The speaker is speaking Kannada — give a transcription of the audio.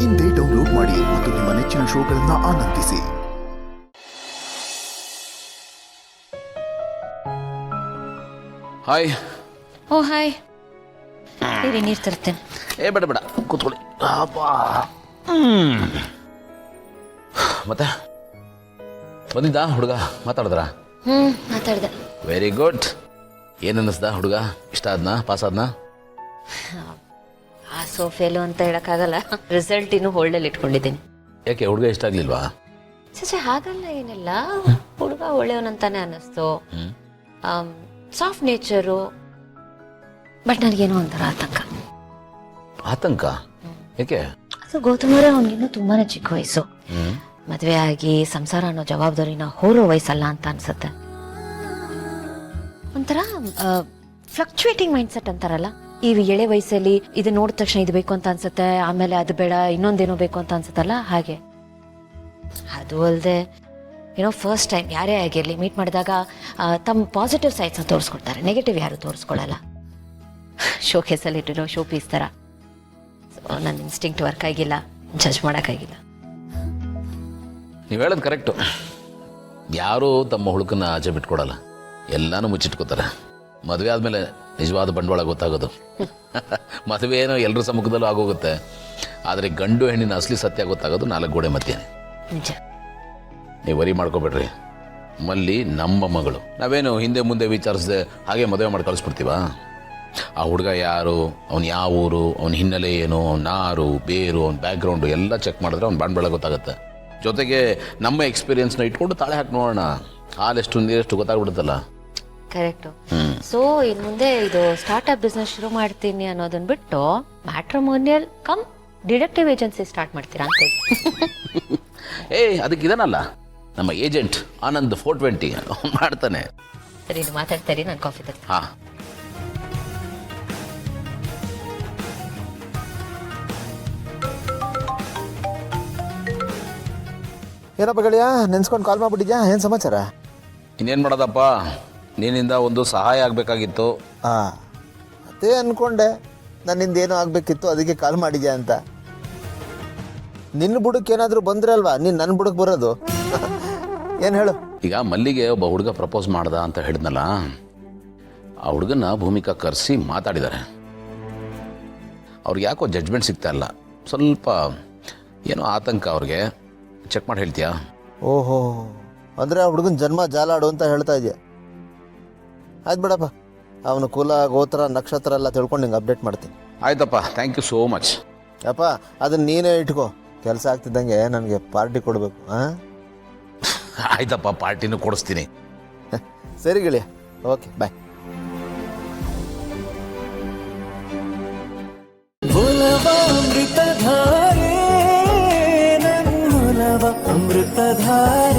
ಇಂದೇ ಡೌನ್ಲೋಡ್ ಮಾಡಿ ಮತ್ತು ನಿಮ್ಮ ನೆಚ್ಚಿನ ಶೋಗಳನ್ನು ಆನಂದಿಸಿ. ಹಾಯ್. ಓ ಹಾಯ್. ಇರಿ ನೀರು ತರ್ತೇನೆ. ಬೇಡ ಬೇಡ ಕೂತ್ಕೊಳ್ಳಿ. ಮತ್ತೆ ಬಂದಿದ್ದ ಹುಡುಗ ಮಾತಾಡಿದ್ರ? ಮಾತಾಡ್ದೆ. Very good. ಏನು ಅನ್ನಿಸ್ದ ಹುಡುಗ? ಇಷ್ಟ ಆದ್ನಾ? ಪಾಸ್ ಆದ್ನಾ? ಆ ಸೋಫೇಲು ಅಂತ ಹೇಳಕ್ಕಾಗಲ್ಲ. ರಿಸಲ್ಟ್ ಇನ್ನು ಹೋಲ್ಡಲ್ಲಿ ಇಟ್ಕೊಂಡಿದ್ದೀನಿ. ಯಾಕೆ ಹುಡುಗ ಇಷ್ಟ ಆಗ್ಲಿಲ್ವಾ? ಚಚೆ ಹಾಗಲ್ಲ, ಏನಿಲ್ಲ. ಹುಡುಗ ಒಳ್ಳೆಯವನಂತಾನೆ ಅನ್ನಿಸ್ತು. Soft nature. ಬಟ್ ನನಗೇನೋ ಒಂಥರ ಆತಂಕ. ಆತಂಕ ಯಾಕೆ? ಅದು ಗೌತಮರೇ, ಅವನಿಗಿನ್ನೂ ತುಂಬಾನೇ ಚಿಕ್ಕ ವಯಸ್ಸು. ಮದುವೆ ಆಗಿ ಸಂಸಾರ ಅನ್ನೋ ಜವಾಬ್ದಾರಿನ ಹೋರೋ ವಯಸ್ಸಲ್ಲ ಅಂತ ಅನ್ಸುತ್ತೆ. ಒಂಥರ ಫ್ಲಕ್ಚುಯೇಟಿಂಗ್ ಮೈಂಡ್ ಸೆಟ್ ಅಂತಾರಲ್ಲ, ಈ ಎಳೆ ವಯಸ್ಸಲ್ಲಿ ಇದು ನೋಡಿದ ತಕ್ಷಣ ಇದು ಬೇಕು ಅಂತ ಅನ್ಸುತ್ತೆ, ಆಮೇಲೆ ಅದು ಬೇಡ ಇನ್ನೊಂದೇನೋ ಬೇಕು ಅಂತ ಅನ್ಸುತ್ತಲ್ಲ, ಹಾಗೆ. ಅದು ಅಲ್ಲದೆ ಏನೋ ಫಸ್ಟ್ ಟೈಮ್ ಯಾರೇ ಆಗಿರಲಿ ಮೀಟ್ ಮಾಡಿದಾಗ ತಮ್ಮ ಪಾಸಿಟಿವ್ ಸೈಡ್ಸ್ನ ತೋರಿಸ್ಕೊಡ್ತಾರೆ, ನೆಗೆಟಿವ್ ಯಾರು ತೋರಿಸ್ಕೊಳ್ಳಲ್ಲ. ಶೋಕೇಸಲ್ಲಿ ಇಟ್ಟಿರೋ ಶೋ ಪೀಸ್ ಥರ. ಸೊ ನನ್ನ ಇನ್ಸ್ಟಿಂಕ್ಟ್ ವರ್ಕ್ ಆಗಿಲ್ಲ, ಜಡ್ಜ್ ಮಾಡೋಕ್ಕಾಗಿಲ್ಲ. ನೀವು ಹೇಳೋದು ಕರೆಕ್ಟು. ಯಾರೂ ತಮ್ಮ ಹುಡುಕನ್ನ ಆಚೆ ಬಿಟ್ಕೊಡಲ್ಲ, ಎಲ್ಲಾನು ಮುಚ್ಚಿಟ್ಕೋತಾರೆ. ಮದುವೆ ಆದಮೇಲೆ ನಿಜವಾದ ಬಂಡವಾಳ ಗೊತ್ತಾಗೋದು. ಮದುವೆ ಏನೋ ಎಲ್ಲರ ಸಮ್ಮುಖದಲ್ಲೂ ಆಗೋಗುತ್ತೆ, ಆದರೆ ಗಂಡು ಹೆಣ್ಣಿನ ಅಸಲಿ ಸತ್ಯ ಗೊತ್ತಾಗೋದು 4 ಗೋಡೆ ಮಧ್ಯೆ. ನಿಜ. ನೀವು ವರಿ ಮಾಡ್ಕೋಬೇಡ್ರಿ. ಮಲ್ಲಿ ನಮ್ಮ ಮಗಳು. ನಾವೇನು ಹಿಂದೆ ಮುಂದೆ ವಿಚಾರಿಸದೆ ಹಾಗೆ ಮದುವೆ ಮಾಡಿ ಕಳಿಸ್ಬಿಡ್ತೀವ? ಆ ಹುಡುಗ ಯಾರು, ಅವ್ನು ಯಾವ ಊರು, ಅವ್ನ ಹಿನ್ನೆಲೆ ಏನು, ಅವ್ನ ನಾರು ಬೇರು, ಅವ್ನ ಬ್ಯಾಕ್ಗ್ರೌಂಡು ಎಲ್ಲ ಚೆಕ್ ಮಾಡಿದ್ರೆ ಅವ್ನ ಬಂಡವಾಳ ಗೊತ್ತಾಗುತ್ತೆ. ಜೊತೆಗೆ ನಮ್ಮ ಎಕ್ಸ್ಪೀರಿಯನ್ಸ್ನ ಇಟ್ಕೊಂಡು ತಾಳೆ ಹಾಕಿ ನೋಡೋಣ, ಹಾಲೆಷ್ಟು ನೀರೆಷ್ಟು ಗೊತ್ತಾಗ್ಬಿಡುತ್ತಲ್ಲ. ಕರೆಕ್ಟು. ಸೊ ಇನ್ನು ಮುಂದೆ ಇದು ಸ್ಟಾರ್ಟ್ಅಪ್ ಬಿಸ್ನೆಸ್ ಶುರು ಮಾಡ್ತೀನಿ ಅನ್ನೋದನ್ನ ಬಿಟ್ಟು matrimonial come deductive agency start ಮಾಡ್ತೀರಾ ಅಂತ ಹೇಳಿ. ಅದಕ್ಕೆ ಇದನ್ನಲ್ಲ ನಮ್ಮ ಏಜೆಂಟ್ ಆನಂದ್ 420 ಮಾಡ್ತಾನೆ. ಸರಿ, ಇದು ಮಾತಾಡ್ತಾರಿ, ನಾನು ಕಾಫಿ ತರ್ತೀನಿ. ಹಾಂ. ಏನಪ್ಪ ಗೆಳೆಯ, ನೆನ್ಸ್ಕೊಂಡು ಕಾಲ್ ಮಾಡ್ಬಿಟ್ಟಿದ್ಯಾ? ಏನು ಸಮಾಚಾರ? ಇನ್ನೇನು ಮಾಡೋದಪ್ಪ, ನೀನಿಂದ ಒಂದು ಸಹಾಯ ಆಗಬೇಕಾಗಿತ್ತು. ಅದೇ ಅಂದ್ಕೊಂಡೆ, ನನ್ನಿಂದ ಏನೋ ಆಗಬೇಕಿತ್ತು, ಅದಕ್ಕೆ ಕಾಲ್ ಮಾಡಿದ್ಯಾ ಅಂತ. ನಿನ್ನ ಬುಡಕ್ಕೆ ಏನಾದರೂ ಬಂದ್ರೆ ಅಲ್ವಾ ನೀನು ನನ್ನ ಬುಡಕ್ಕೆ ಬರೋದು. ಏನು ಹೇಳು? ಈಗ ಮಲ್ಲಿಗೆ ಒಬ್ಬ ಹುಡುಗ ಪ್ರಪೋಸ್ ಮಾಡ್ದ ಅಂತ ಹೇಳಿದ್ನಲ್ಲ, ಆ ಹುಡುಗನ ಭೂಮಿಕಾ ಕರೆಸಿ ಮಾತಾಡಿದ್ದಾರೆ. ಅವ್ರಿಗೆ ಯಾಕೋ ಜಡ್ಜ್ಮೆಂಟ್ ಸಿಗ್ತಾ ಇಲ್ಲ, ಸ್ವಲ್ಪ ಏನೋ ಆತಂಕ ಅವ್ರಿಗೆ. ಚೆಕ್ ಮಾಡಿ ಹೇಳ್ತೀಯಾ? ಓಹೋ, ಅಂದರೆ ಆ ಹುಡುಗನ ಜನ್ಮ ಜಾಲಾಡು ಅಂತ ಹೇಳ್ತಾ ಇದೆಯಾ? ಆಯ್ತು ಬಿಡಪ್ಪ, ಅವನ ಕುಲ ಗೋತ್ರ ನಕ್ಷತ್ರ ಎಲ್ಲ ತಿಳ್ಕೊಂಡು ನಿಂಗೆ ಅಪ್ಡೇಟ್ ಮಾಡ್ತೀನಿ. ಆಯ್ತಪ್ಪ, ಥ್ಯಾಂಕ್ ಯು ಸೋ ಮಚ್. ಅಪ್ಪ ಅದನ್ನು ನೀನೇ ಇಟ್ಕೋ, ಕೆಲಸ ಆಗ್ತಿದ್ದಂಗೆ ನನಗೆ ಪಾರ್ಟಿ ಕೊಡಬೇಕು. ಆಯ್ತಪ್ಪ, ಪಾರ್ಟಿನೂ ಕೊಡಿಸ್ತೀನಿ. ಸರಿ ಗೆಳೆಯ, ಓಕೆ ಬಾಯ್. ಅಮೃತಧಾರೆ